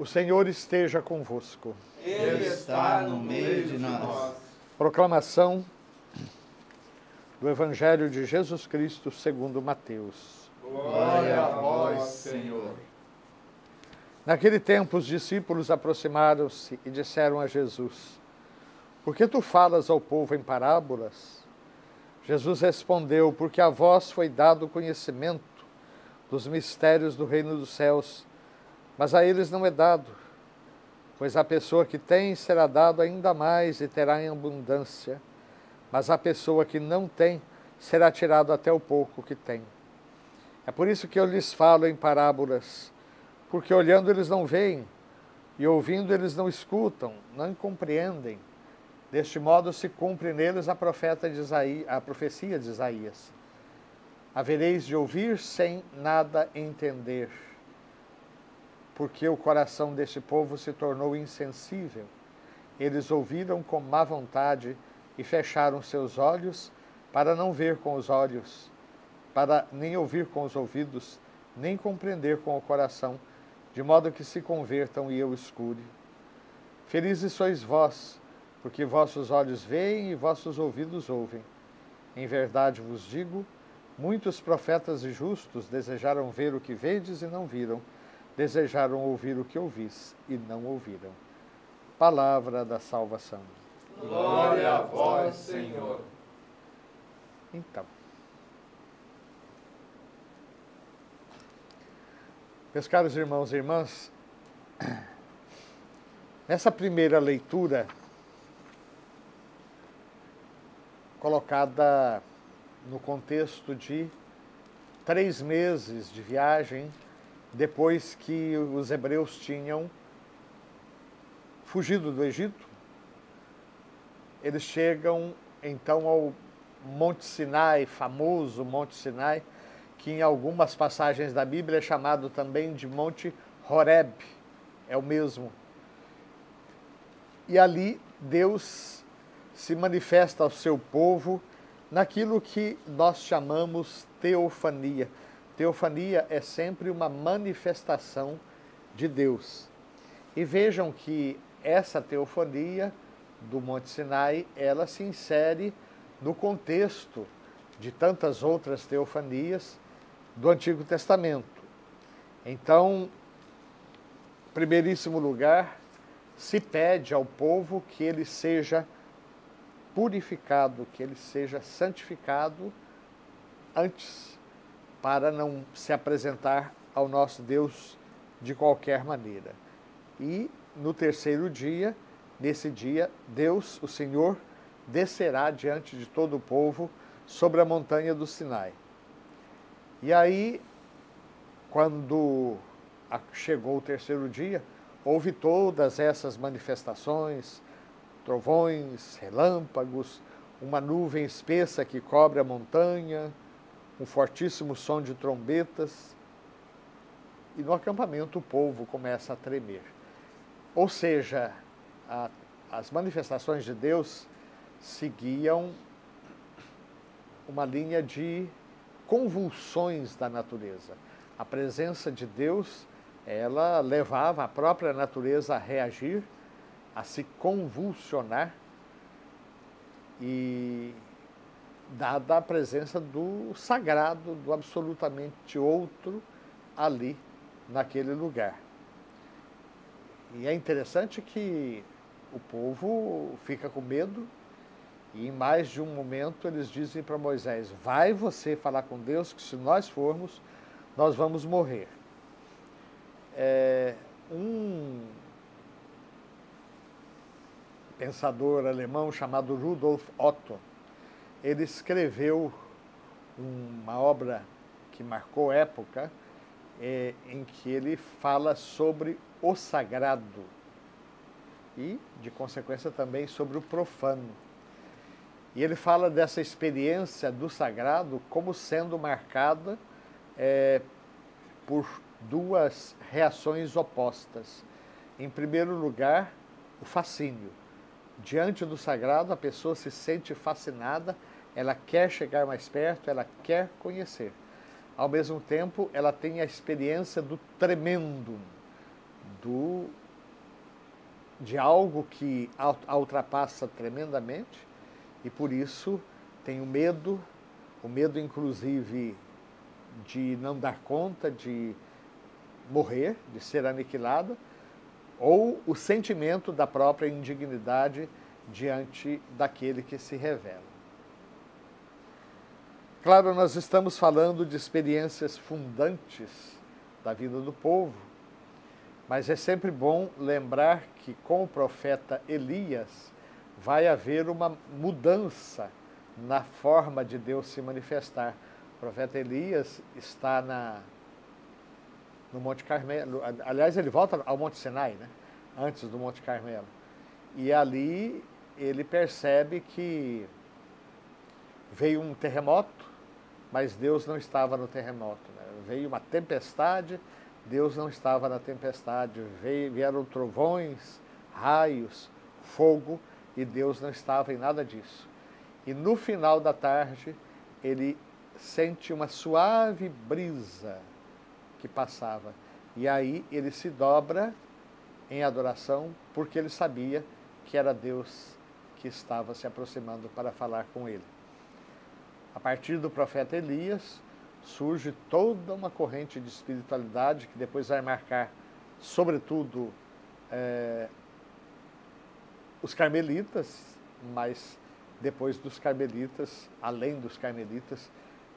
O Senhor esteja convosco. Ele está no meio de nós. Proclamação do Evangelho de Jesus Cristo segundo Mateus. Glória a vós, Senhor. Naquele tempo, os discípulos aproximaram-se e disseram a Jesus: Por que tu falas ao povo em parábolas? Jesus respondeu: Porque a vós foi dado conhecimento dos mistérios do reino dos céus, mas a eles não é dado. Pois a pessoa que tem será dado ainda mais e terá em abundância, mas a pessoa que não tem será tirado até o pouco que tem. É por isso que eu lhes falo em parábolas, porque olhando eles não veem, e ouvindo eles não escutam, não compreendem. Deste modo se cumpre neles a profecia de Isaías. Havereis de ouvir sem nada entender, porque o coração deste povo se tornou insensível. Eles ouviram com má vontade e fecharam seus olhos para não ver com os olhos, para nem ouvir com os ouvidos, nem compreender com o coração, de modo que se convertam e eu os cure. Felizes sois vós, porque vossos olhos veem e vossos ouvidos ouvem. Em verdade vos digo, muitos profetas e justos desejaram ver o que vedes e não viram, desejaram ouvir o que ouvis e não ouviram. Palavra da salvação. Glória a vós, Senhor. Então, meus caros irmãos e irmãs, nessa primeira leitura, colocada no contexto de 3 meses de viagem, depois que os hebreus tinham fugido do Egito, eles chegam então ao Monte Sinai, famoso Monte Sinai, que em algumas passagens da Bíblia é chamado também de Monte Horeb, é o mesmo. E ali Deus se manifesta ao seu povo naquilo que nós chamamos teofania. Teofania é sempre uma manifestação de Deus. E vejam que essa teofania do Monte Sinai, ela se insere no contexto de tantas outras teofanias do Antigo Testamento. Então, em primeiríssimo lugar, se pede ao povo que ele seja purificado, que ele seja santificado antes, para não se apresentar ao nosso Deus de qualquer maneira. E no terceiro dia, nesse dia, Deus, o Senhor, descerá diante de todo o povo sobre a montanha do Sinai. E aí, quando chegou o terceiro dia, houve todas essas manifestações, trovões, relâmpagos, uma nuvem espessa que cobre a montanha, um fortíssimo som de trombetas, e no acampamento o povo começa a tremer. Ou seja, as manifestações de Deus seguiam uma linha de convulsões da natureza. A presença de Deus, ela levava a própria natureza a reagir, a se convulsionar, e dada a presença do sagrado, do absolutamente outro ali, naquele lugar. E é interessante que o povo fica com medo, e em mais de um momento eles dizem para Moisés: vai você falar com Deus, que se nós formos, nós vamos morrer. Um pensador alemão chamado Rudolf Otto, ele escreveu uma obra que marcou época, em que ele fala sobre o sagrado e, de consequência, também sobre o profano. E ele fala dessa experiência do sagrado como sendo marcada por 2 reações opostas. Em primeiro lugar, o fascínio. Diante do sagrado, a pessoa se sente fascinada, ela quer chegar mais perto, ela quer conhecer. Ao mesmo tempo, ela tem a experiência do tremendo, de algo que a ultrapassa tremendamente, e por isso tem o medo inclusive de não dar conta, de morrer, de ser aniquilada, ou o sentimento da própria indignidade diante daquele que se revela. Claro, nós estamos falando de experiências fundantes da vida do povo, mas é sempre bom lembrar que com o profeta Elias vai haver uma mudança na forma de Deus se manifestar. O profeta Elias está no Monte Carmelo, aliás, ele volta ao Monte Sinai, né? Antes do Monte Carmelo. E ali ele percebe que veio um terremoto, mas Deus não estava no terremoto, né? Veio uma tempestade, Deus não estava na tempestade. Vieram trovões, raios, fogo, e Deus não estava em nada disso. E no final da tarde, ele sente uma suave brisa que passava. E aí ele se dobra em adoração, porque ele sabia que era Deus que estava se aproximando para falar com ele. A partir do profeta Elias, surge toda uma corrente de espiritualidade que depois vai marcar, sobretudo, os carmelitas, mas depois dos carmelitas, além dos carmelitas,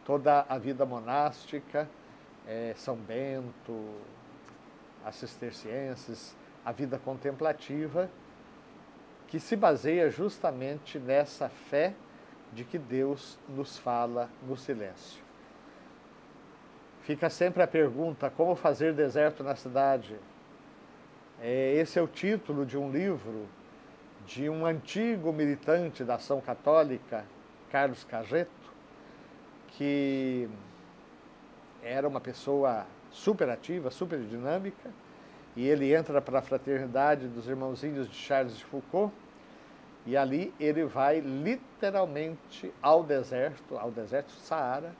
toda a vida monástica, São Bento, as cistercienses, a vida contemplativa, que se baseia justamente nessa fé de que Deus nos fala no silêncio. Fica sempre a pergunta: como fazer deserto na cidade? Esse é o título de um livro de um antigo militante da Ação Católica, Carlos Cajeto, que era uma pessoa super ativa, super dinâmica, e ele entra para a fraternidade dos irmãozinhos de Charles de Foucault, e ali ele vai literalmente ao deserto Saara,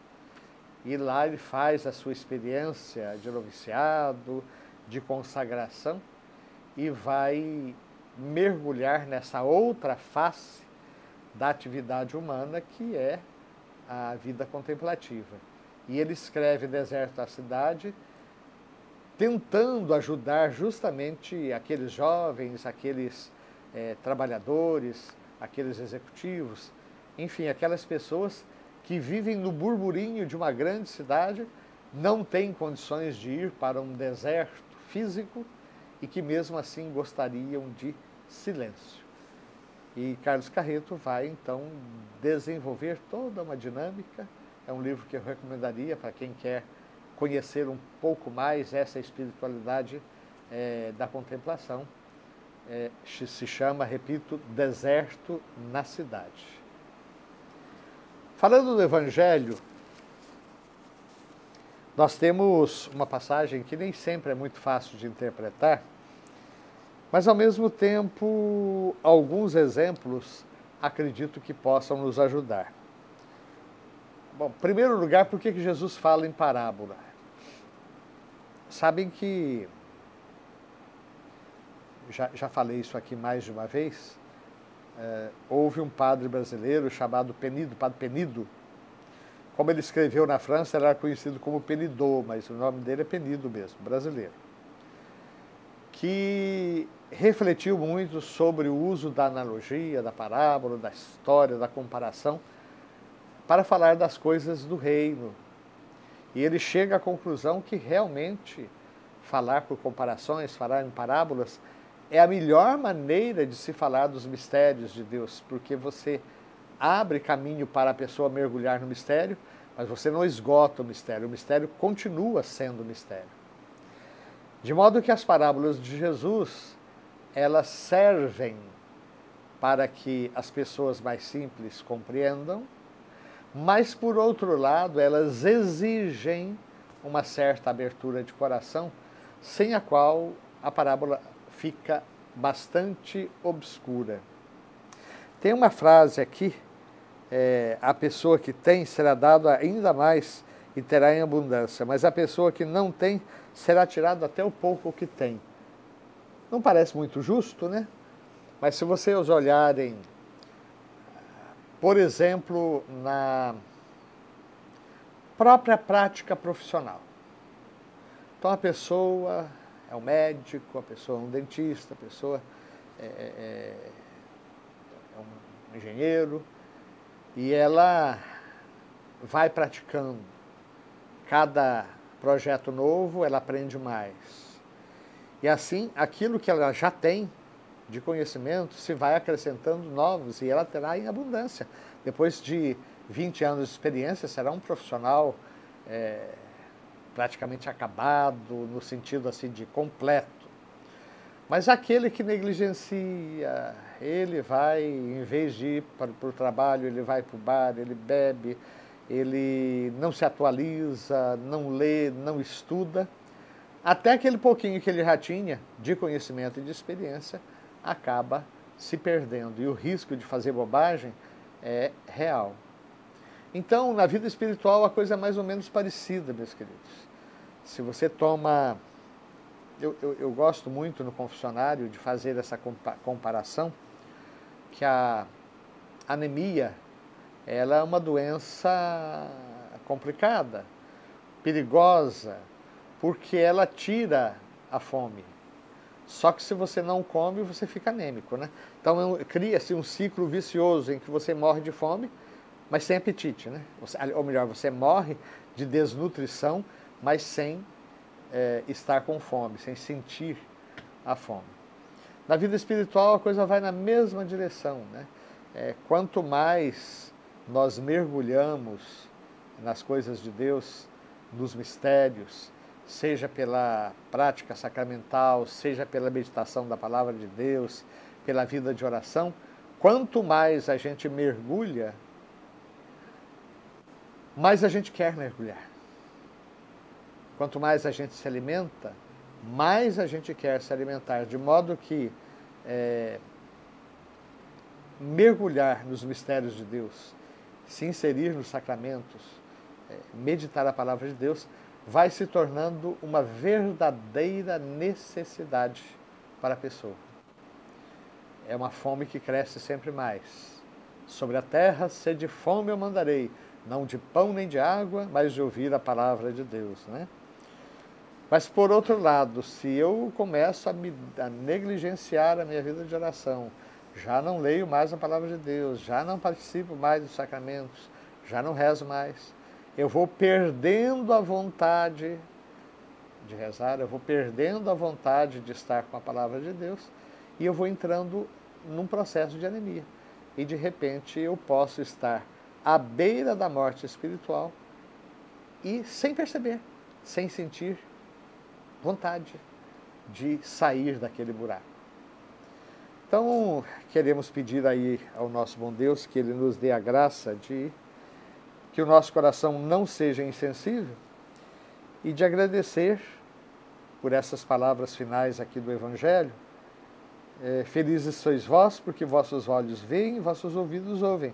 e lá ele faz a sua experiência de noviciado, de consagração, e vai mergulhar nessa outra face da atividade humana, que é a vida contemplativa. E ele escreve Deserto da Cidade, tentando ajudar justamente aqueles jovens, aqueles trabalhadores, aqueles executivos, enfim, aquelas pessoas que vivem no burburinho de uma grande cidade, não têm condições de ir para um deserto físico e que mesmo assim gostariam de silêncio. E Carlos Cajeto vai então desenvolver toda uma dinâmica. É um livro que eu recomendaria para quem quer conhecer um pouco mais essa espiritualidade da contemplação. Se chama, repito, Deserto na Cidade. Falando do Evangelho, nós temos uma passagem que nem sempre é muito fácil de interpretar, mas ao mesmo tempo alguns exemplos acredito que possam nos ajudar. Bom, em primeiro lugar, por que Jesus fala em parábola? Sabem que, já falei isso aqui mais de uma vez, houve um padre brasileiro chamado Penido, Padre Penido. Como ele escreveu na França, ele era conhecido como Penidot, mas o nome dele é Penido mesmo, brasileiro, que refletiu muito sobre o uso da analogia, da parábola, da história, da comparação, para falar das coisas do reino. E ele chega à conclusão que realmente falar por comparações, falar em parábolas, é a melhor maneira de se falar dos mistérios de Deus, porque você abre caminho para a pessoa mergulhar no mistério, mas você não esgota o mistério continua sendo mistério. De modo que as parábolas de Jesus, elas servem para que as pessoas mais simples compreendam, mas, por outro lado, elas exigem uma certa abertura de coração, sem a qual a parábola fica bastante obscura. Tem uma frase aqui: a pessoa que tem será dado ainda mais e terá em abundância, mas a pessoa que não tem será tirado até o pouco que tem. Não parece muito justo, né? Mas se vocês olharem, por exemplo, na própria prática profissional. Então a pessoa é um médico, a pessoa é um dentista, a pessoa é um engenheiro, e ela vai praticando. Cada projeto novo, ela aprende mais. E assim, aquilo que ela já tem de conhecimento se vai acrescentando novos e ela terá em abundância. Depois de 20 anos de experiência, será um profissional praticamente acabado, no sentido assim de completo. Mas aquele que negligencia, ele vai, em vez de ir para o trabalho, ele vai para o bar, ele bebe, ele não se atualiza, não lê, não estuda, até aquele pouquinho que ele já tinha de conhecimento e de experiência acaba se perdendo. E o risco de fazer bobagem é real. Então, na vida espiritual, a coisa é mais ou menos parecida, meus queridos. Se você toma... Eu gosto muito no confessionário de fazer essa comparação, que a anemia, ela é uma doença complicada, perigosa, porque ela tira a fome. Só que se você não come, você fica anêmico, né? Então cria-se um ciclo vicioso em que você morre de fome, mas sem apetite, né? Ou melhor, você morre de desnutrição, mas sem estar com fome, sem sentir a fome. Na vida espiritual a coisa vai na mesma direção, né? Quanto mais nós mergulhamos nas coisas de Deus, nos mistérios, seja pela prática sacramental, seja pela meditação da palavra de Deus, pela vida de oração, quanto mais a gente mergulha, mais a gente quer mergulhar. Quanto mais a gente se alimenta, mais a gente quer se alimentar, de modo que mergulhar nos mistérios de Deus, se inserir nos sacramentos, meditar a palavra de Deus, vai se tornando uma verdadeira necessidade para a pessoa. É uma fome que cresce sempre mais. Sobre a terra, sede e fome eu mandarei, não de pão nem de água, mas de ouvir a palavra de Deus, né? Mas, por outro lado, se eu começo a negligenciar a minha vida de oração, já não leio mais a palavra de Deus, já não participo mais dos sacramentos, já não rezo mais, eu vou perdendo a vontade de rezar, eu vou perdendo a vontade de estar com a palavra de Deus e eu vou entrando num processo de anemia. E, de repente, eu posso estar à beira da morte espiritual e, sem perceber, sem sentir vontade de sair daquele buraco. Então, queremos pedir aí ao nosso bom Deus que Ele nos dê a graça de que o nosso coração não seja insensível e de agradecer por essas palavras finais aqui do Evangelho. Felizes sois vós, porque vossos olhos veem e vossos ouvidos ouvem.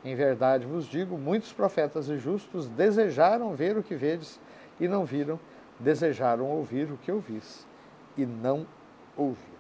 Em verdade vos digo, muitos profetas e justos desejaram ver o que vedes e não viram, desejaram ouvir o que ouvis e não ouviram.